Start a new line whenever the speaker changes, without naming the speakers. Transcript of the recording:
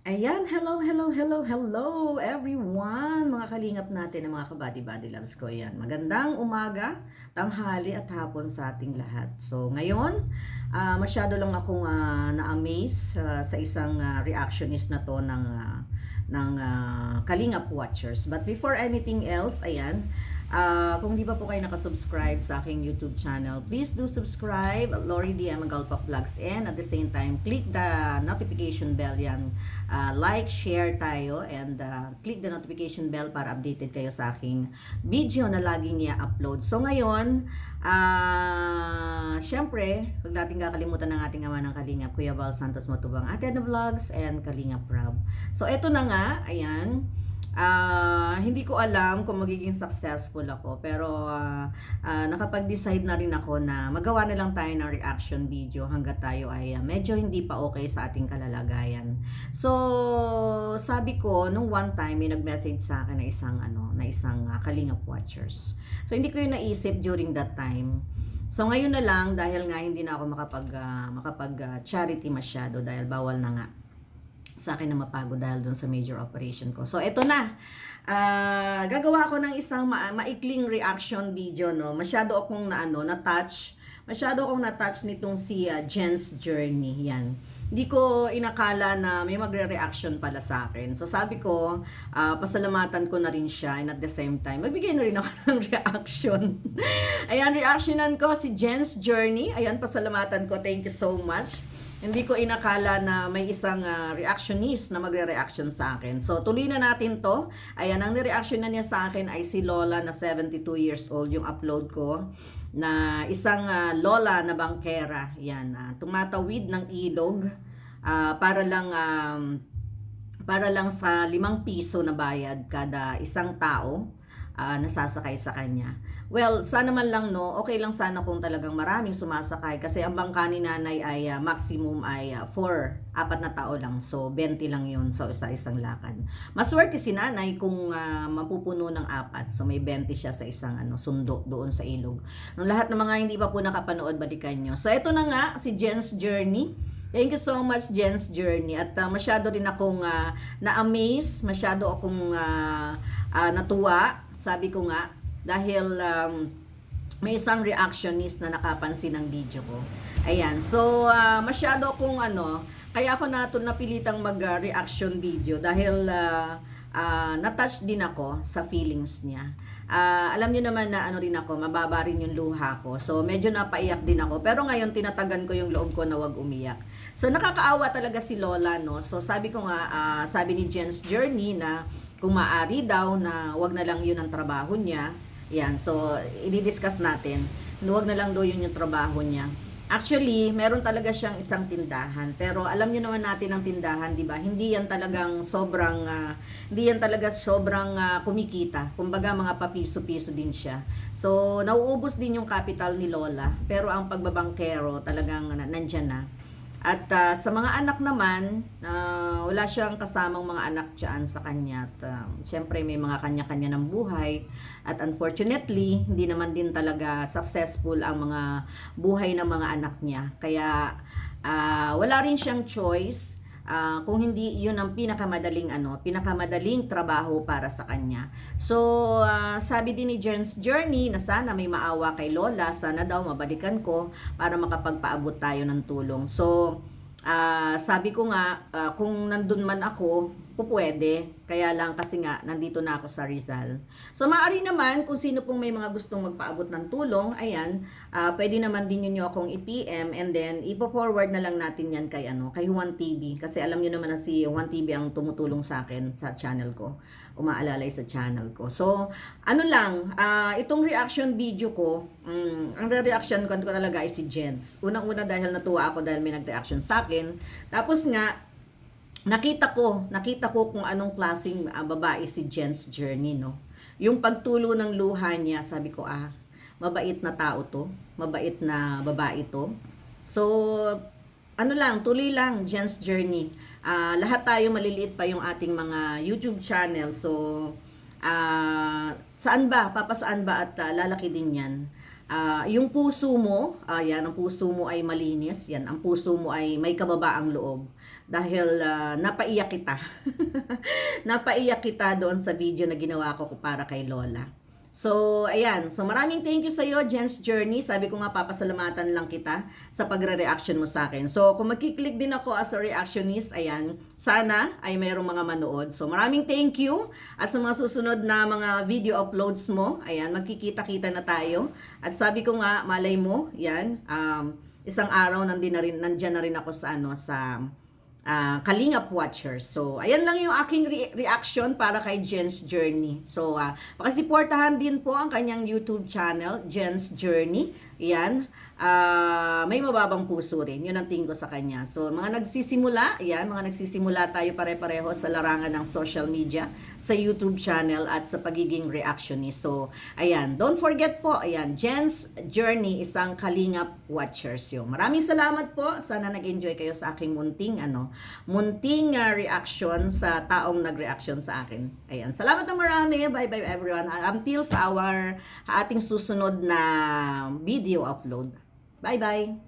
Ayan, hello, hello, hello, hello everyone! Mga kalingap natin, ang mga kabady-body loves ko yan. Magandang umaga, tanghali at hapon sa ating lahat. So ngayon, masyado lang akong na-amaze sa isang reactionist na to ng Kalingap Watchers. But before anything else, ayan, kung di pa po kayo nakasubscribe sa aking YouTube channel, please do subscribe, Lori D. Magalpa Vlogs, and at the same time, click the notification bell yan. Like, share tayo, and click the notification bell para updated kayo sa aking video na laging niya upload. So ngayon, syempre, huwag natin kakalimutan ng ating ama ng Kalingap, Kuya Val Santos Matubang, Ate Ana Vlogs, and Kalingap Rob. So eto na nga, ayan. Hindi ko alam kung magiging successful ako, pero nakapag-decide na rin ako na magawa na lang tayo ng reaction video hanggat tayo ay medyo hindi pa okay sa ating kalalagayan. So sabi ko nung one time may nag-message sa akin na isang Kalingap Watchers. So hindi ko yun naisip during that time. So ngayon na lang, dahil nga hindi na ako makapag charity masyado dahil bawal na nga sa akin na mapagod dahil doon sa major operation ko. So eto na. Gagawa ako ng isang maikling reaction video, no. Masyado akong na-touch. Masyado akong na-touch nitong si Jen's Journey. Yan. Hindi ko inakala na may magre-reaction pala sa akin. So sabi ko, pasalamatan ko na rin siya, and at the same time, magbigay na rin ako ng reaction. Ayan, reactionan ko si Jen's Journey. Ayan, pasalamatan ko. Thank you so much. Hindi ko inakala na may isang reactionist na magre-reaction sa akin. So, tuloy na natin to. Ayan, ang nireaction na niya sa akin ay si Lola na 72 years old, yung upload ko, na isang Lola na bangkera. Yan, tumatawid ng ilog para lang sa 5 piso na bayad kada isang tao nasasakay sa kanya. Well, sana man lang, no, okay lang sana kung talagang maraming sumasakay kasi ang bangka ni nanay ay maximum ay 4 na tao lang. So 20 lang yun, so isang lakad. Maswerte si nanay kung mapupuno ng 4. So may 20 siya sa isang sundo doon sa ilog. Nung lahat ng mga hindi pa po nakapanood, balikan nyo. So ito na nga si Jen's Journey. Thank you so much, Jen's Journey. At masyado rin akong na-amaze, masyado akong natuwa. Sabi ko nga, dahil may isang reactionist na nakapansin ng video ko. Ayan, so masyado akong kaya ako napilitang mag-reaction video dahil na-touch din ako sa feelings niya. Alam niyo naman na rin ako, mababa rin yung luha ko. So medyo napaiyak din ako. Pero ngayon tinatagan ko yung loob ko na wag umiyak. So nakakaawa talaga si Lola, no. So sabi ko nga, sabi ni Jen's Journey na kung maaari daw na wag na lang yun ang trabaho niya. Yan, so i-discuss natin. Huwag na lang daw yun yung trabaho niya. Actually, meron talaga siyang isang tindahan. Pero alam niyo naman natin ang tindahan, 'di ba? Hindi yan talagang sobrang kumikita. Kumbaga mga papiso-piso din siya. So, nauubos din yung capital ni Lola, pero ang pagbabangkero talagang nandiyan na. At sa mga anak naman, wala siyang kasamang mga anak dyan sa kanya. At syempre may mga kanya-kanya ng buhay. At unfortunately, hindi naman din talaga successful ang mga buhay ng mga anak niya. Kaya wala rin siyang choice kung hindi yun ang pinakamadaling trabaho para sa kanya. So, sabi din ni Jen's Journey na sana may maawa kay Lola, sana daw mabalikan ko para makapagpaabot tayo ng tulong. So, sabi ko nga, kung nandun man ako, pupwede. Kaya lang kasi nga, nandito na ako sa Rizal. So, maaari naman, kung sino pong may mga gustong magpaabot ng tulong, ayan, pwede naman din nyo akong i-PM and then, ipo-forward na lang natin yan kay Juan TV. Kasi alam nyo naman na si Juan TV ang tumutulong sa akin sa channel ko. Umaalalay sa channel ko. So, itong reaction video ko, ang reaction ko talaga ay si Jens. Unang-una dahil natuwa ako dahil may nag-reaction sa akin. Tapos nga, nakita ko kung anong klaseng babae si Jen's Journey, no. Yung pagtulo ng luha niya, sabi ko, mabait na tao to, mabait na babae to. So, tuloy lang, Jen's Journey. Lahat tayo maliliit pa yung ating mga YouTube channel. So, papasaan ba at lalaki din yan. Yung puso mo, yan, ang puso mo ay malinis, yan, ang puso mo ay may kababaang loob. dahil napaiyak kita. Napaiyak kita doon sa video na ginawa ko para kay Lola. So, ayan. So, maraming thank you sa iyo, Jen's Journey. Sabi ko nga, papasalamatan lang kita sa pagre-reaction mo sa akin. So, kung magkiklik din ako as a reactionist, ayan, sana ay mayroong mga manood. So, maraming thank you. At sa mga susunod na mga video uploads mo, ayan, magkikita-kita na tayo. At sabi ko nga, malay mo, yan, isang araw nandiyan na rin ako sa, Kalingap Watchers. So, ayan lang yung aking reaction para kay Jen's Journey. So, pakisuportahan din po ang kanyang YouTube channel, Jen's Journey. Ayan. May mababang puso rin. Yun ang tingin ko sa kanya. So, mga nagsisimula, ayan, mga nagsisimula tayo pare-pareho sa larangan ng social media, sa YouTube channel at sa pagiging reactionist. So, ayan, don't forget po, ayan, Jen's Journey, isang Kalingap Watchers yun. Maraming salamat po. Sana nag-enjoy kayo sa aking munting reaction sa taong nag-reaction sa akin. Ayan, salamat na marami. Bye-bye everyone. Until sa ating susunod na video upload. Bye-bye!